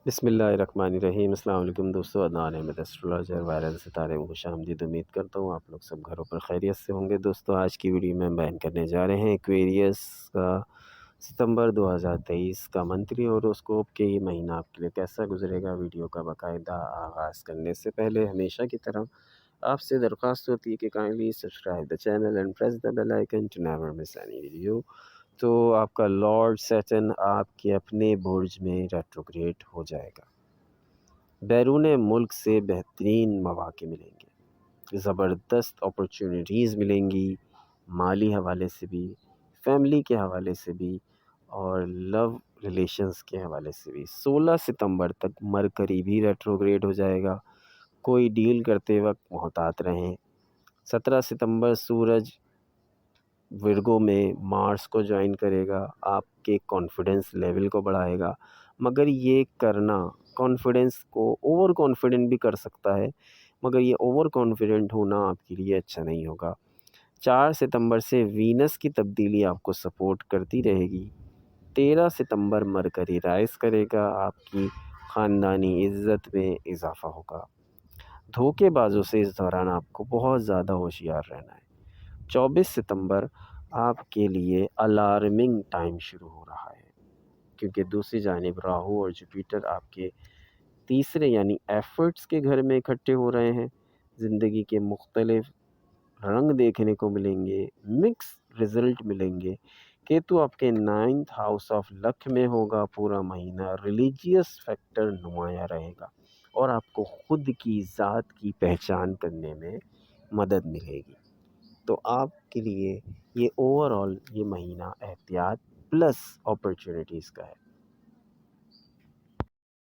बिस्मिल्लाहिर्रहमानिर्रहीम। अस्सलाम वालेकुम दोस्तों, अदनान अहमद एस्ट्रोलॉजर वायरल सितारे में खुशामदीद। उम्मीद करता हूँ आप लोग सब घरों पर खैरियत से होंगे। दोस्तों, आज की वीडियो में बयान करने जा रहे हैं एक्वेरियस का सितंबर 2023 का मंथली हॉरोस्कोप के ये महीना आपके लिए कैसा गुजरेगा। वीडियो का बाकायदा आगाज़ करने से पहले हमेशा की तरह आपसे दरख्वास्त होती है कि kindly subscribe the channel and press the bell icon to never miss any video. तो आपका लॉर्ड सैटर्न आपके अपने बुर्ज में रेट्रोग्रेड हो जाएगा। बैरून मुल्क से बेहतरीन मौक़े मिलेंगे, ज़बरदस्त अपॉर्चुनिटीज़ मिलेंगी, माली हवाले से भी, फैमिली के हवाले से भी और लव रिलेशंस के हवाले से भी। 16 सितंबर तक मरकरी भी रेट्रोग्रेड हो जाएगा। कोई डील करते वक्त मोहतात रहें। 17 सितंबर सूरज विर्गो में मार्स को जॉइन करेगा, आपके कॉन्फिडेंस लेवल को बढ़ाएगा। मगर ये करना कॉन्फिडेंस को ओवर कॉन्फिडेंट भी कर सकता है, मगर ये ओवर कॉन्फिडेंट होना आपके लिए अच्छा नहीं होगा। 4 सितंबर से वीनस की तब्दीली आपको सपोर्ट करती रहेगी। 13 सितंबर मरकरी राइज़ करेगा, आपकी ख़ानदानी इज़्ज़त में इजाफ़ा होगा। धोखेबाजों से इस दौरान आपको बहुत ज़्यादा होशियार रहना है। 24 सितंबर आपके लिए अलार्मिंग टाइम शुरू हो रहा है, क्योंकि दूसरी जानिब राहु और जुपिटर आपके तीसरे यानी एफर्ट्स के घर में इकट्ठे हो रहे हैं। ज़िंदगी के मुख्तलिफ रंग देखने को मिलेंगे, मिक्स रिज़ल्ट मिलेंगे। केतु आपके 9th हाउस ऑफ लक में होगा। पूरा महीना रिलीजियस फैक्टर नुमाया रहेगा और आपको खुद की ज़ात की पहचान करने में मदद मिलेगी। तो आपके लिए ये ओवरऑल ये महीना एहतियात प्लस अपॉर्चुनिटीज़ का है।